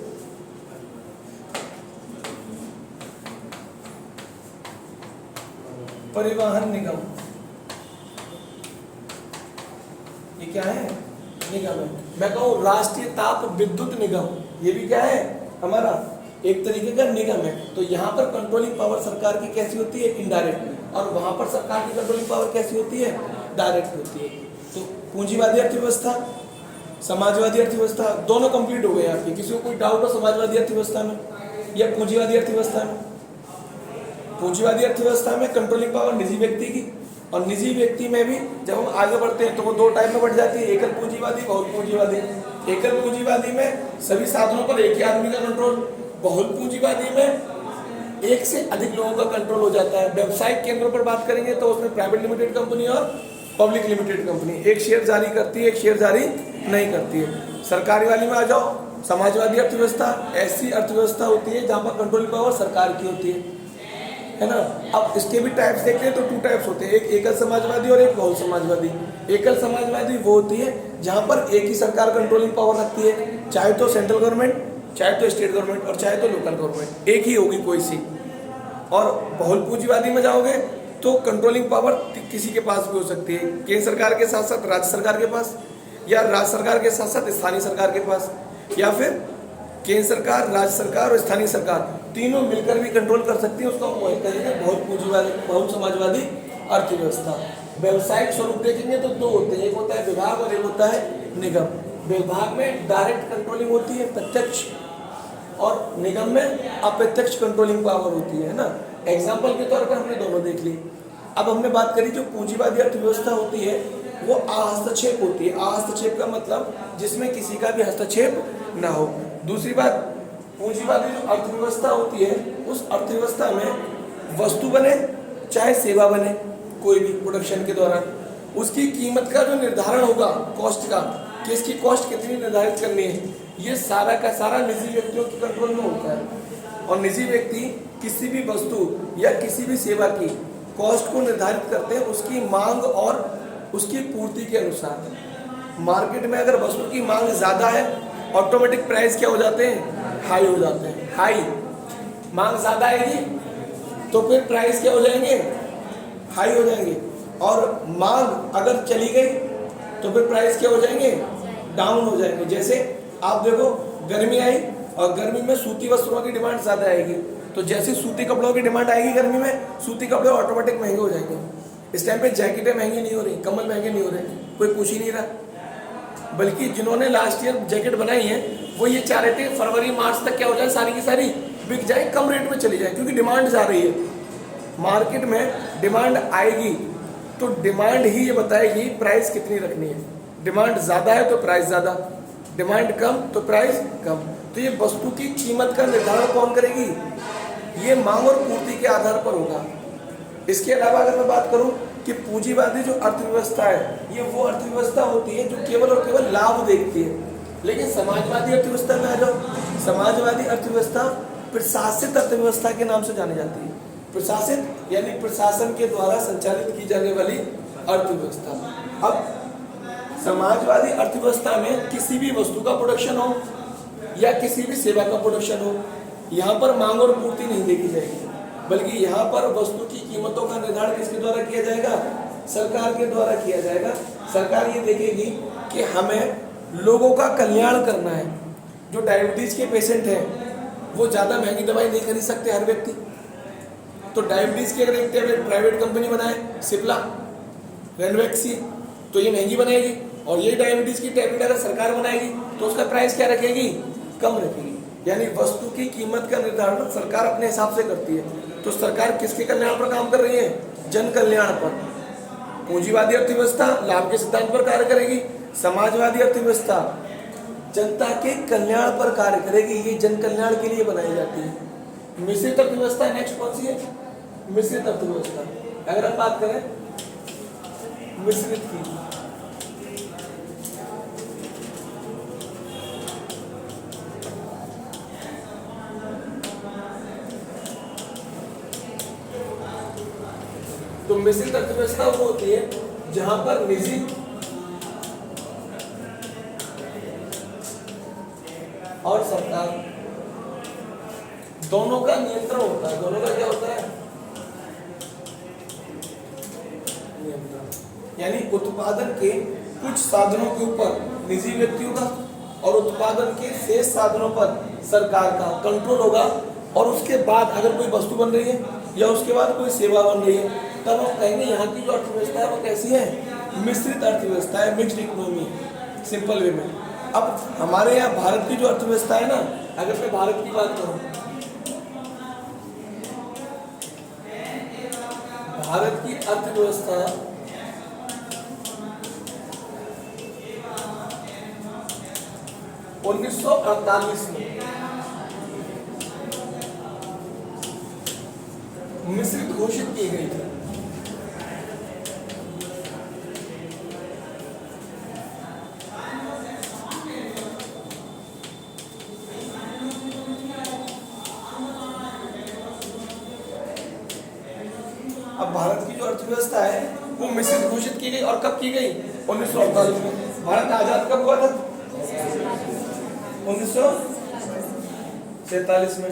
परिवहन निगम, ये क्या है? निगम है। मैं कहूँ राष्ट्रीय ताप विद्युत निगम, ये भी क्या है? हमारा एक तरीके का निगम है। तो यहाँ पर कंट्रोलिंग पावर सरकार की कैसी होती है? इनडायरेक्ट। और वहां पर सरकार की कंट्रोलिंग पावर कैसी होती है? डायरेक्ट होती है। तो पूंजीवादी अर्थव्यवस्था, समाजवादी अर्थव्यवस्था, दोनों कंप्लीट हो गए आपके। किसी को कोई डाउट हो समाजवादी अर्थव्यवस्था में या पूंजीवादी अर्थव्यवस्था में? पूंजीवादी अर्थव्यवस्था में कंट्रोलिंग पावर निजी व्यक्ति की, और निजी व्यक्ति में भी जब हम आगे बढ़ते हैं तो वो दो टाइप में बढ़ जाती है, एकल पूंजीवादी, बहुल पूंजीवादी। एकल पूंजीवादी में सभी साधनों पर एक ही आदमी का कंट्रोल, बहुल पूंजीवादी में एक से अधिक लोगों का कंट्रोल हो जाता है। व्यवसायिक केंद्रों पर बात करेंगे तो उसमें प्राइवेट लिमिटेड कंपनी और पब्लिक लिमिटेड कंपनी एक शेयर जारी करती है, एक शेयर जारी नहीं करती है। सरकारी वाली में आ जाओ, समाजवादी अर्थव्यवस्था ऐसी अर्थव्यवस्था होती है जहाँ पर कंट्रोलिंग पावर सरकार की होती है ना। अब इसके भी टाइप्स देखते हैं तो टू टाइप्स होते हैं, एक एकल समाजवादी और एक बहुल समाजवादी। एकल समाजवादी वो होती है जहाँ पर एक ही सरकार कंट्रोलिंग पावर रखती है, चाहे तो सेंट्रल गवर्नमेंट, चाहे तो स्टेट गवर्नमेंट और चाहे तो लोकल गवर्नमेंट, एक ही होगी कोई सी। और बहुल पूंजीवादी में जाओगे तो कंट्रोलिंग पावर किसी के पास भी हो सकती है, केंद्र सरकार के साथ साथ राज्य सरकार के पास, या राज्य सरकार के साथ साथ स्थानीय सरकार के पास, या फिर केंद्र सरकार, राज्य सरकार और स्थानीय सरकार तीनों मिलकर भी कंट्रोल कर सकती है, उसको हम कहेंगे बहुत पूंजीवादी बहुत समाजवादी अर्थव्यवस्था। व्यवसायिक स्वरूप देखेंगे तो दो होते हैं, एक होता है विभाग और एक होता है निगम। विभाग में डायरेक्ट कंट्रोलिंग होती है प्रत्यक्ष, और निगम में अप्रत्यक्ष कंट्रोलिंग पावर होती है ना। एग्जाम्पल के तौर पर हमने दोनों देख ली। अब हमने बात करी जो पूंजीवादी अर्थव्यवस्था होती है वो अहस्तक्षेप होती है। अहस्तक्षेप का मतलब जिसमें किसी का भी हस्तक्षेप ना हो। दूसरी बात, पूंजीवादी जो अर्थव्यवस्था होती है उस अर्थव्यवस्था में वस्तु बने चाहे सेवा बने, कोई भी प्रोडक्शन के दौरान उसकी कीमत का जो निर्धारण होगा, कॉस्ट का, कि इसकी कॉस्ट कितनी निर्धारित करनी है, ये सारा का सारा निजी व्यक्तियों के कंट्रोल में होता है। और निजी व्यक्ति किसी भी वस्तु या किसी भी सेवा की कॉस्ट को निर्धारित करते हैं उसकी मांग और उसकी पूर्ति के अनुसार। मार्केट में अगर वस्तु की मांग ज़्यादा है ऑटोमेटिक प्राइस क्या हो जाते हैं, हाई हो जाते हैं। हाई मांग ज़्यादा आएगी तो फिर प्राइस क्या हो जाएंगे, हाई हो जाएंगे। और मांग अगर चली गई तो फिर प्राइस क्या हो जाएंगे, डाउन हो जाएंगे। जैसे आप देखो गर्मी आई और गर्मी में सूती वस्त्रों की डिमांड ज़्यादा आएगी, तो जैसे सूती कपड़ों की डिमांड आएगी गर्मी में, सूती कपड़े ऑटोमेटिक महंगे हो जाएंगे। इस टाइम पे जैकेटें महंगी नहीं हो रही, कम्बल महंगे नहीं हो रहे, कोई पूछ ही नहीं रहा। बल्कि जिन्होंने लास्ट ईयर जैकेट बनाई है वो ये चाह रहे थे फरवरी मार्च तक क्या हो जाए, सारी की सारी बिक जाए, कम रेट में चली जाए, क्योंकि डिमांड जा रही है। मार्केट में डिमांड आएगी तो डिमांड ही ये बताएगी प्राइस कितनी रखनी है। डिमांड ज़्यादा है तो प्राइस ज़्यादा, डिमांड कम तो प्राइस कम। तो ये वस्तु की कीमत का निर्धारण कौन करेगी, ये मांग और पूर्ति के आधार पर होगा। इसके अलावा अगर मैं बात करूं कि पूंजीवादी जो अर्थव्यवस्था है ये वो अर्थव्यवस्था होती है जो केवल और केवल लाभ देखती है। लेकिन समाजवादी अर्थव्यवस्था में आ जाओ, समाजवादी अर्थव्यवस्था प्रशासित अर्थव्यवस्था के नाम से जानी जाती है। प्रशासित यानी प्रशासन के द्वारा संचालित की जाने वाली अर्थव्यवस्था। अब समाजवादी अर्थव्यवस्था में किसी भी वस्तु का प्रोडक्शन हो या किसी भी सेवा का प्रोडक्शन हो, यहाँ पर मांग और पूर्ति नहीं देखी जाएगी, बल्कि यहाँ पर वस्तु की कीमतों का निर्धारण किसके द्वारा किया जाएगा, सरकार के द्वारा किया जाएगा। सरकार ये देखेगी कि हमें लोगों का कल्याण करना है। जो डायबिटीज के पेशेंट हैं वो ज़्यादा महंगी दवाई नहीं खरीद सकते हर व्यक्ति, तो डायबिटीज की अगर एक टेबलेट प्राइवेट कंपनी बनाए, सिप्ला, रेनवेक्सी, तो ये महंगी बनाएगी। और ये डायबिटीज की टेबलेट अगर सरकार बनाएगी तो उसका प्राइस क्या रखेगी, कम रखेगी। यानी वस्तु की कीमत का निर्धारण सरकार अपने हिसाब से करती है। तो सरकार किसके कल्याण पर काम कर रही है, जन कल्याण पर। पूंजीवादी अर्थव्यवस्था लाभ के सिद्धांत पर कार्य करेगी, समाजवादी अर्थव्यवस्था जनता के कल्याण पर कार्य करेगी, ये जन कल्याण के लिए बनाई जाती है। मिश्रित अर्थव्यवस्था नेक्स्ट कौन सी है, मिश्रित अर्थव्यवस्था। अगर हम बात करें मिश्रित की, तो मिश्रित अर्थव्यवस्था वो होती है जहां पर निजी और सरकार दोनों का नियंत्रण होता है। दोनों का क्या होता है, नियंत्रण। यानी उत्पादन के कुछ साधनों के ऊपर निजी व्यक्तियों का और उत्पादन के शेष साधनों पर सरकार का कंट्रोल होगा। और उसके बाद अगर कोई वस्तु बन रही है या उसके बाद कोई सेवा बन रही है, तब हम कहेंगे यहाँ की जो अर्थव्यवस्था है वो कैसी है, मिश्रित अर्थव्यवस्था है, मिक्स्ड इकोनॉमी, सिंपल वे में। अब हमारे यहाँ भारत की जो अर्थव्यवस्था है ना, अगर मैं भारत की बात करूँ, भारत की अर्थव्यवस्था उन्नीस सौ 1948 में मिश्रित घोषित की गई थी। अब भारत की जो अर्थव्यवस्था है वो मिश्रित घोषित की गई, और कब की गई, 1948 में। भारत आजाद कब हुआ था, 1947 में।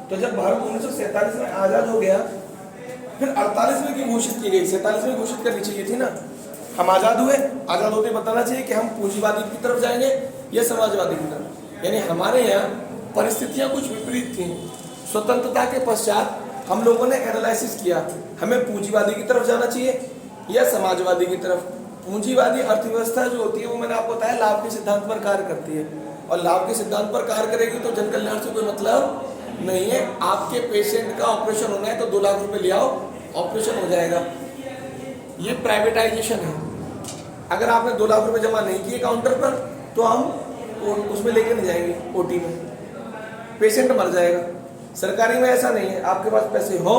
तो जब भारत 1947 में आजाद हो गया, फिर 48 में की घोषित की गई, 47 में घोषित करनी चाहिए थी ना। हम आजाद हुए, आजाद होते बताना चाहिए कि हम पूंजीवादी की तरफ जाएंगे या समाजवादी की तरफ। यानी हमारे यहाँ परिस्थितियां कुछ विपरीत थी। स्वतंत्रता के पश्चात हम लोगों ने एनालिसिस किया, हमें पूंजीवादी की तरफ जाना चाहिए या समाजवादी की तरफ। पूंजीवादी अर्थव्यवस्था जो होती है वो मैंने आपको बताया लाभ के सिद्धांत पर कार्य करती है, और लाभ के सिद्धांत पर कार्य करेगी तो जन कल्याण से कोई मतलब नहीं है। आपके पेशेंट का ऑपरेशन होना है तो 2 लाख रुपए ले आओ, ऑपरेशन हो जाएगा। ये प्राइवेटाइजेशन है। अगर आपने 2 लाख रुपए जमा नहीं किए काउंटर पर तो हम उसमें लेके नहीं जाएंगे, ओटी में पेशेंट मर जाएगा। सरकारी में ऐसा नहीं है, आपके पास पैसे हो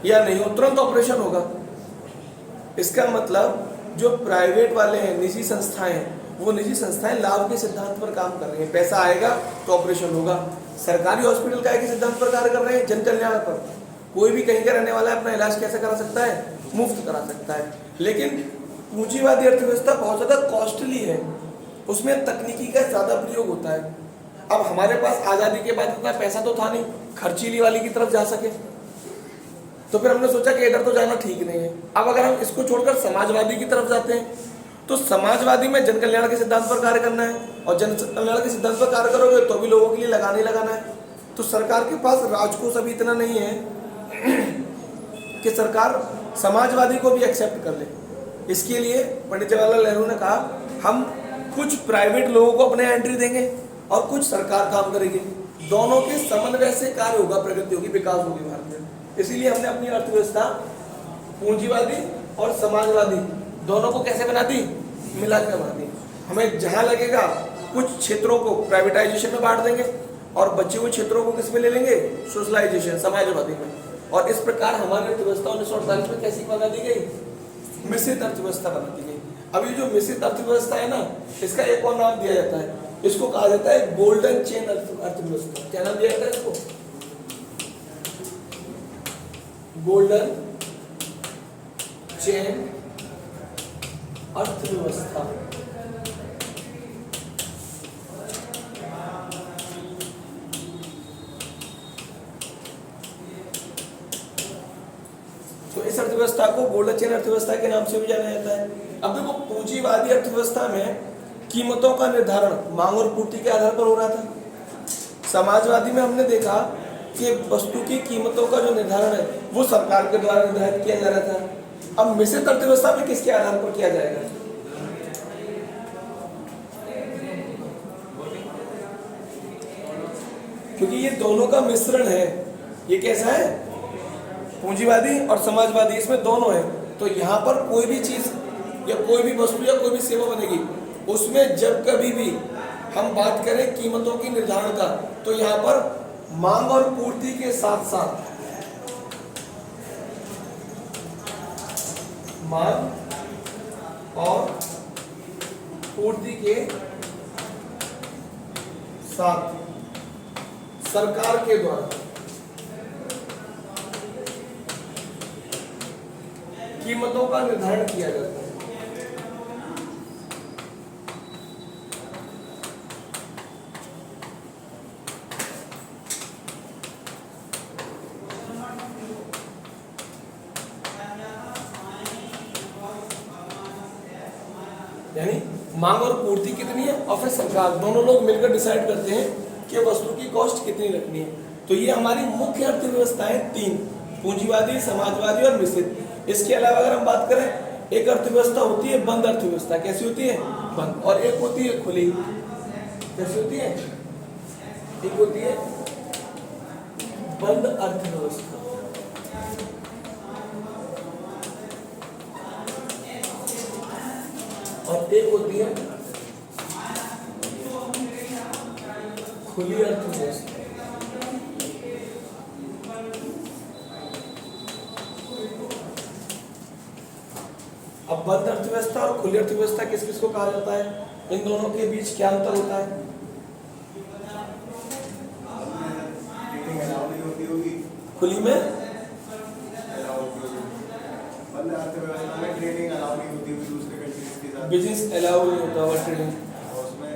या नहीं हो तुरंत ऑपरेशन होगा। इसका मतलब जो प्राइवेट वाले हैं, निजी संस्थाएं हैं, वो निजी संस्थाएं लाभ के सिद्धांत पर काम कर रही हैं, पैसा आएगा तो ऑपरेशन होगा। सरकारी हॉस्पिटल काय के सिद्धांत पर कार्य कर रहे हैं, जन कल्याण पर। कोई भी कहीं का रहने वाला है अपना इलाज कैसे करा सकता है, मुफ्त करा सकता है। लेकिन पूंजीवादी अर्थव्यवस्था बहुत ज्यादा कॉस्टली है, उसमें तकनीकी का ज्यादा प्रयोग होता है। अब हमारे पास आजादी के बाद इतना पैसा तो था नहीं खर्चीली वाली की तरफ जा सके, तो फिर हमने सोचा कि इधर तो जाना ठीक नहीं है। अब अगर हम इसको छोड़कर समाजवादी की तरफ जाते हैं तो समाजवादी में जन कल्याण के सिद्धांत पर कार्य करना है, और जन कल्याण के सिद्धांत पर कार्य करोगे तो भी लोगों के लिए लगाना ही लगाना है। तो सरकार के पास राजकोष अभी इतना नहीं है कि सरकार समाजवादी को भी एक्सेप्ट कर ले। इसके लिए पंडित जवाहरलाल नेहरू ने कहा हम कुछ प्राइवेट लोगों को अपने एंट्री देंगे और कुछ सरकार काम करेगी, दोनों के समन्वय से कार्य होगा, प्रगति होगी, विकास होगी भारत में। इसीलिए हमने अपनी अर्थव्यवस्था पूंजीवादी और समाजवादी दोनों को कैसे बना दी, मिला के बना दी। हमें जहां लगेगा कुछ क्षेत्रों को प्राइवेटाइजेशन में बांट देंगे और बचे हुए क्षेत्रों को किस में ले लेंगे, सोशलाइजेशन, समाजवादी में। और इस प्रकार हमारी अर्थव्यवस्था 1948 में कैसी बना दी गई, मिश्रित अर्थव्यवस्था बना दी गई। अब ये जो मिश्रित अर्थव्यवस्था है ना, इसका एक और नाम दिया जाता है, इसको कहा जाता है गोल्डन चेन अर्थव्यवस्था। क्या नाम दिया जाता है इसको, गोल्डन चेन अर्थव्यवस्था। तो इस अर्थव्यवस्था को गोल्डन चेन अर्थव्यवस्था के नाम से भी जाना जाता है। अब देखो पूंजीवादी अर्थव्यवस्था में कीमतों का निर्धारण मांग और पूर्ति के आधार पर हो रहा था। समाजवादी में हमने देखा कि वस्तु की कीमतों का जो निर्धारण है वो सरकार के द्वारा निर्धारित किया जा रहा था। अब मिश्रित अर्थव्यवस्था में किसके आधार पर किया जाएगा, क्योंकि ये दोनों का मिश्रण है। ये कैसा है, पूंजीवादी और समाजवादी, इसमें दोनों है। तो यहाँ पर कोई भी चीज या कोई भी वस्तु या कोई भी सेवा बनेगी, उसमें जब कभी भी हम बात करें कीमतों की निर्धारण का, तो यहाँ पर मांग और पूर्ति के साथ साथ मांग और पूर्ति के साथ सरकार के द्वारा कीमतों का निर्धारण किया जाता है। यानी मांग और पूर्ति कितनी है और फिर सरकार, दोनों लोग मिलकर डिसाइड करते हैं कि वस्तु की कॉस्ट कितनी रखनी है। तो ये हमारी मुख्य अर्थव्यवस्थाएं 3, पूंजीवादी, समाजवादी और मिश्रित। इसके अलावा अगर हम बात करें, एक अर्थव्यवस्था होती है बंद अर्थव्यवस्था। कैसी होती है, बंद। और एक होती है खुली। कैसी होती है, एक होती है बंद अर्थव्यवस्था और एक होती है खुली अर्थव्यवस्था। अब बंद अर्थव्यवस्था और खुली अर्थव्यवस्था किस किस को कहा जाता है, इन दोनों के बीच क्या अंतर होता है? खुली में बिजनेस अलाउ नहीं होता हुआ ट्रेडिंग,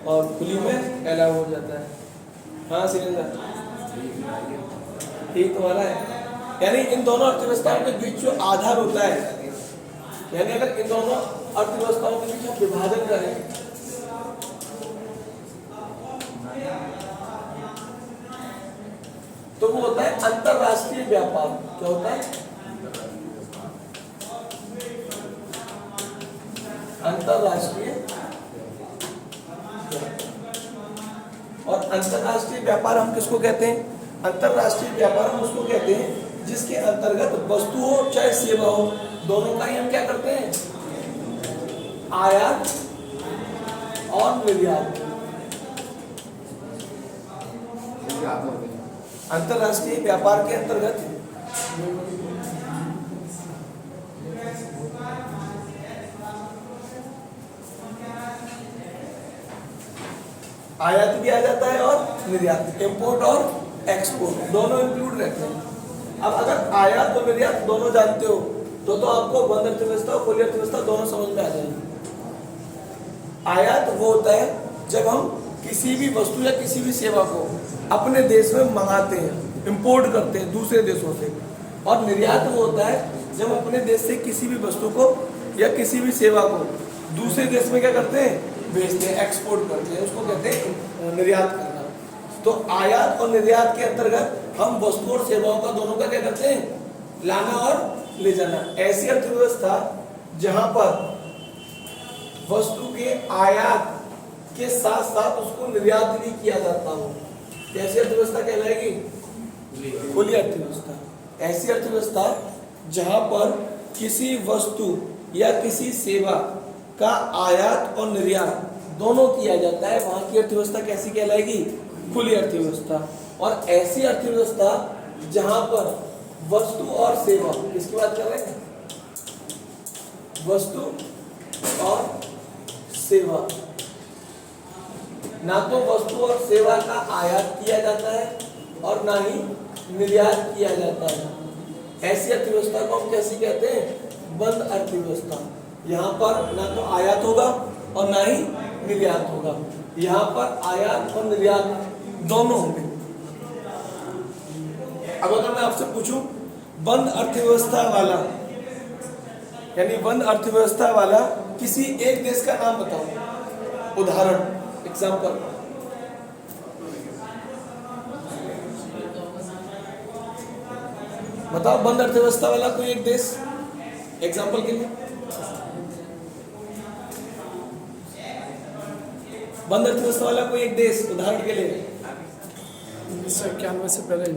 और खुली में अलाउ हो जाता है। हाँ सिलेंडर ठीक तुम्हारा है। यानी इन दोनों अर्थव्यवस्थाओं के बीच जो आधार होता है, यानी अगर इन दोनों अर्थव्यवस्थाओं के बीच हम विभाजन करें, तो वो होता है अंतरराष्ट्रीय व्यापार। क्या होता है? अंतरराष्ट्रीय। और अंतरराष्ट्रीय व्यापार हम किसको कहते हैं? अंतरराष्ट्रीय व्यापार हम उसको कहते हैं जिसके अंतर्गत वस्तु हो चाहे सेवा हो, दोनों का ही हम क्या करते हैं? आयात और निर्यात। निर्यात होते हैं। अंतरराष्ट्रीय व्यापार के अंतर्गत आयात भी आ जाता है और निर्यात, इंपोर्ट और एक्सपोर्ट दोनों इंक्लूड रहते हैं। अब अगर आयात और निर्यात दोनों जानते हो तो आपको बंद अर्थव्यवस्था और खुली अर्थव्यवस्था दोनों समझ में आ जाएगी। आयात वो होता है जब हम किसी भी वस्तु या किसी भी सेवा को अपने देश में मंगाते हैं, इंपोर्ट करते हैं दूसरे देशों से। और निर्यात वो होता है जब हम अपने देश से किसी भी वस्तु को या किसी भी सेवा को दूसरे देश में क्या करते हैं? बेचते हैं, एक्सपोर्ट करते हैं, उसको कहते हैं निर्यात करना। तो आयात और निर्यात के अंतर्गत हम वस्तु और सेवाओं का दोनों का क्या करते हैं? लाना और ले जाना। ऐसी अर्थव्यवस्था जहां पर वस्तु के आयात के साथ साथ उसको निर्यात भी किया जाता हो, कैसी अर्थव्यवस्था कहलाएगी? खुली अर्थव्यवस्था। ऐसी अर्थव्यवस्था जहां पर किसी वस्तु या किसी सेवा का आयात और निर्यात दोनों किया जाता है, वहां की अर्थव्यवस्था कैसी कहलाएगी? खुली अर्थव्यवस्था। और ऐसी अर्थव्यवस्था जहां पर वस्तु और सेवा, किसकी बात कर रहे हैं? वस्तु और सेवा, ना तो वस्तु और सेवा का आयात किया जाता है और ना ही निर्यात किया जाता है, ऐसी अर्थव्यवस्था को हम कैसी कहते हैं? बंद अर्थव्यवस्था। यहाँ पर ना तो आयात होगा और ना ही निर्यात होगा, यहाँ पर आयात और निर्यात दोनों होंगे। अब अगर मैं आपसे पूछूं बंद अर्थव्यवस्था वाला, यानी बंद अर्थव्यवस्था वाला किसी एक देश का नाम बताओ, उदाहरण, एग्जाम्पल। बताओ बंद अर्थव्यवस्था वाला कोई एक देश, एग्जाम्पल के लिए। बंद अर्थव्यवस्था वाला कोई एक देश उदाहरण के लिए। 1991 से पहले